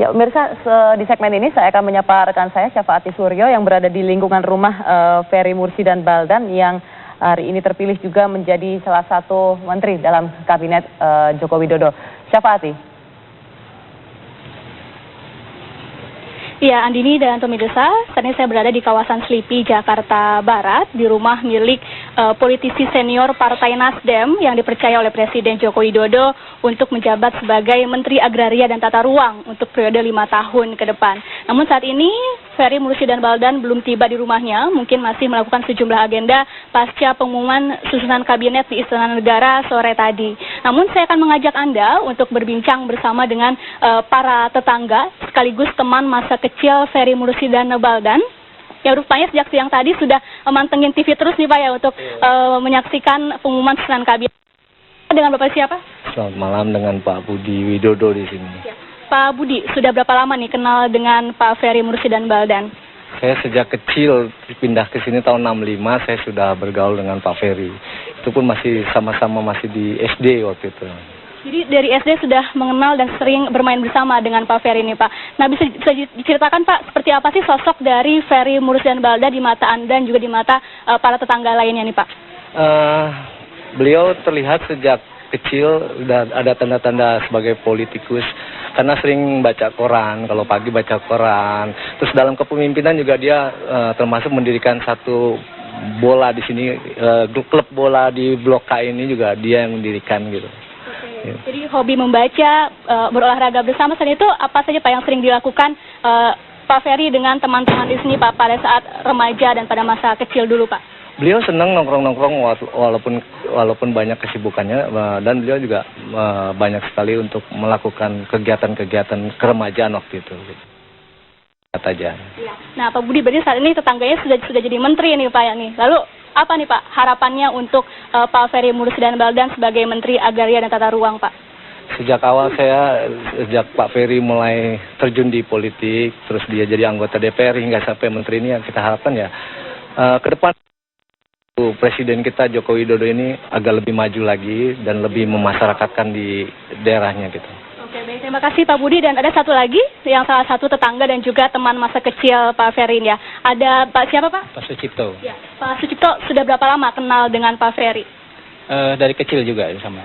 Ya, pemirsa, di segmen ini saya akan menyapa rekan saya, Syafaati Suryo, yang berada di lingkungan rumah Ferry Mursidan Baldan yang hari ini terpilih juga menjadi salah satu menteri dalam kabinet Joko Widodo. Syafaati. Ya, Andini dan pemirsa, saat ini saya berada di kawasan Selipi, Jakarta Barat, di rumah milik politisi senior Partai Nasdem yang dipercaya oleh Presiden Joko Widodo untuk menjabat sebagai Menteri Agraria dan Tata Ruang untuk periode 5 tahun ke depan. Namun saat ini, Ferry Mursidan Baldan belum tiba di rumahnya, mungkin masih melakukan sejumlah agenda pasca pengumuman susunan kabinet di Istana Negara sore tadi. Namun saya akan mengajak Anda untuk berbincang bersama dengan para tetangga sekaligus teman masa kecil Ferry Mursidan Baldan yang rupanya sejak siang tadi sudah mantengin TV terus nih Pak ya untuk menyaksikan pengumuman susunan kabinet. Dengan Bapak siapa? Selamat malam, dengan Pak Budi Widodo di sini. Ya. Pak Budi, sudah berapa lama nih kenal dengan Pak Ferry Mursidan Baldan? Saya sejak kecil pindah ke sini tahun 65, saya sudah bergaul dengan Pak Ferry. Itu pun masih sama-sama masih di SD waktu itu. Jadi dari SD sudah mengenal dan sering bermain bersama dengan Pak Ferry ini Pak. Nah, bisa diceritakan Pak, seperti apa sih sosok dari Ferry Mursidan Baldan di mata Anda dan juga di mata para tetangga lainnya nih Pak? Beliau terlihat sejak kecil udah ada tanda-tanda sebagai politikus karena sering baca koran, kalau pagi baca koran. Terus dalam kepemimpinan juga dia termasuk mendirikan satu bola di sini, klub bola di Blok K ini juga dia yang mendirikan gitu. Ya. Jadi hobi membaca, berolahraga bersama, selain itu apa saja Pak yang sering dilakukan Pak Ferry dengan teman-teman di sini Pak pada saat remaja dan pada masa kecil dulu Pak? Beliau senang nongkrong-nongkrong walaupun banyak kesibukannya, dan beliau juga banyak sekali untuk melakukan kegiatan-kegiatan keremajaan waktu itu. Aja. Ya. Nah Pak Budi, berarti saat ini tetangganya sudah jadi menteri nih Pak ya nih. Lalu apa nih Pak harapannya untuk Pak Ferry Mursidan Baldan sebagai Menteri Agraria dan Tata Ruang Pak? Sejak Pak Ferry mulai terjun di politik, terus dia jadi anggota DPR hingga sampai menteri ini, yang kita harapkan ya ke depan Presiden kita Joko Widodo ini agak lebih maju lagi dan lebih memasyarakatkan di daerahnya gitu. Oke, baik, terima kasih Pak Budi. Dan ada satu lagi yang salah satu tetangga dan juga teman masa kecil Pak Ferry ya. Ada Pak siapa Pak? Pak Sucipto. Ya, Pak Sucipto sudah berapa lama kenal dengan Pak Ferry? Dari kecil juga sama.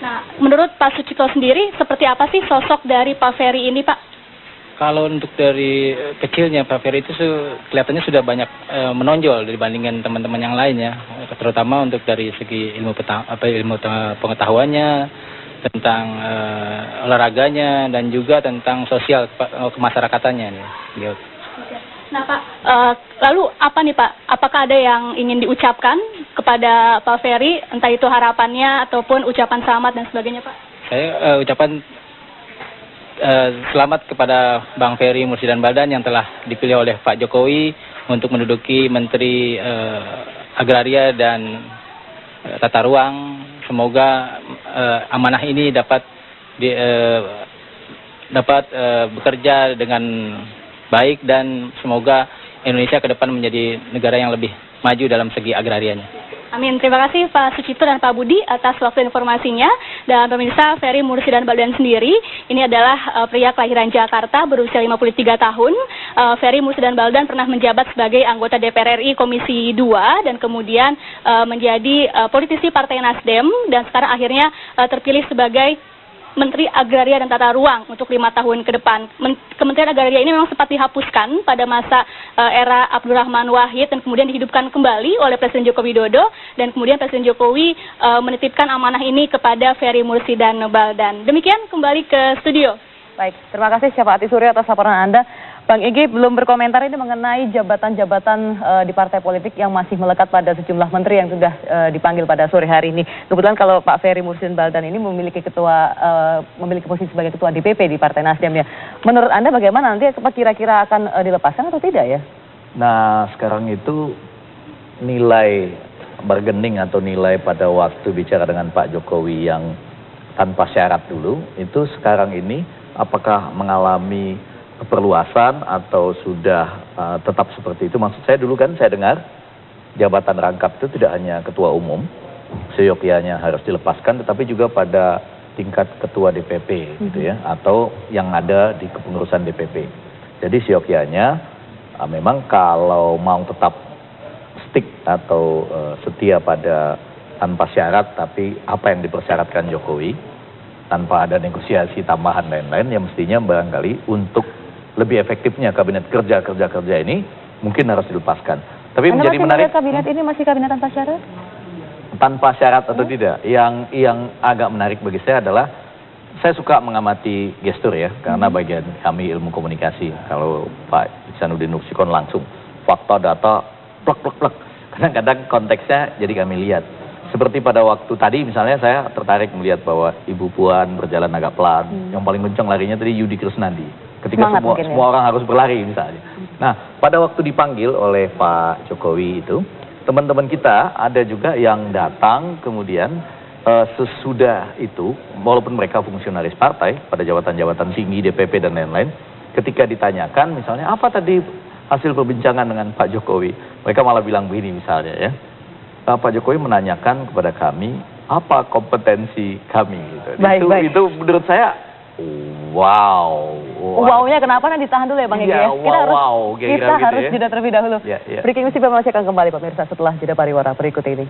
Nah, menurut Pak Sucipto sendiri seperti apa sih sosok dari Pak Ferry ini Pak? Kalau untuk dari kecilnya Pak Ferry itu kelihatannya sudah banyak menonjol dibandingkan teman-teman yang lainnya, terutama untuk dari segi ilmu pengetahuannya tentang olahraganya dan juga tentang sosial kemasyarakatannya nih. Nah Pak, lalu apa nih Pak? Apakah ada yang ingin diucapkan kepada Pak Ferry, entah itu harapannya ataupun ucapan selamat dan sebagainya Pak? Saya ucapan selamat kepada Bang Ferry Mursidan Baldan yang telah dipilih oleh Pak Jokowi untuk menduduki Menteri Agraria dan Tata Ruang. Semoga amanah ini dapat bekerja dengan baik dan semoga Indonesia ke depan menjadi negara yang lebih maju dalam segi agrarianya. Amin. Terima kasih Pak Sucipto dan Pak Budi atas waktu informasinya. Dan pemirsa, Ferry Mursidan Baldan sendiri ini adalah pria kelahiran Jakarta berusia 53 tahun. Ferry Mursidan Baldan pernah menjabat sebagai anggota DPR RI Komisi 2 dan kemudian menjadi politisi Partai Nasdem dan sekarang akhirnya terpilih sebagai Menteri Agraria dan Tata Ruang untuk 5 tahun ke depan. Kementerian Agraria ini memang sempat dihapuskan pada masa era Abdurrahman Wahid dan kemudian dihidupkan kembali oleh Presiden Joko Widodo dan kemudian Presiden Jokowi menitipkan amanah ini kepada Ferry Mursidan Baldan. Demikian, kembali ke studio. Baik, terima kasih Syafaati Suryo atas laporan Anda. Bang Egy belum berkomentar ini mengenai jabatan-jabatan di partai politik yang masih melekat pada sejumlah menteri yang sudah dipanggil pada sore hari ini. Kebetulan kalau Pak Ferry Mursidan Baldan ini memiliki posisi sebagai ketua DPP di Partai Nasdem ya. Menurut Anda bagaimana nanti kira-kira akan dilepaskan atau tidak ya? Nah, sekarang itu nilai bargaining atau nilai pada waktu bicara dengan Pak Jokowi yang tanpa syarat dulu, itu sekarang ini apakah mengalami keperluasan atau sudah tetap seperti itu? Maksud saya dulu kan saya dengar jabatan rangkap itu tidak hanya ketua umum, seyogyanya harus dilepaskan, tetapi juga pada tingkat ketua DPP gitu ya, atau yang ada di kepengurusan DPP. Jadi siokianya memang kalau mau tetap stick atau setia pada tanpa syarat, tapi apa yang dipersyaratkan Jokowi, tanpa ada negosiasi tambahan lain-lain, ya mestinya barangkali untuk lebih efektifnya kabinet kerja ini mungkin harus dilepaskan. Tapi Anda menjadi masih menarik, melihat kabinet ini masih kabinet tanpa syarat? tanpa syarat atau tidak, yang agak menarik bagi saya adalah saya suka mengamati gestur ya, karena bagian kami ilmu komunikasi. Kalau Pak Ihsanuddin Nursikon langsung fakta data plek. Kadang-kadang konteksnya jadi kami lihat. Seperti pada waktu tadi misalnya saya tertarik melihat bahwa Ibu Puan berjalan agak pelan, yang paling kencang larinya tadi Yudi Krisnandi. Ketika semua orang harus berlari misalnya. Nah, pada waktu dipanggil oleh Pak Jokowi itu, teman-teman kita ada juga yang datang kemudian sesudah itu, walaupun mereka fungsionaris partai pada jabatan-jabatan tinggi DPP dan lain-lain, ketika ditanyakan misalnya apa tadi hasil perbincangan dengan Pak Jokowi, mereka malah bilang begini misalnya ya, Pak Jokowi menanyakan kepada kami apa kompetensi kami gitu. Itu menurut saya wow. Wow-nya kenapa? Nah, ditahan dulu ya Bang Egy ya. Kita harus jeda terlebih dahulu. Breaking news masih akan kembali pemirsa setelah jeda pariwara berikut ini.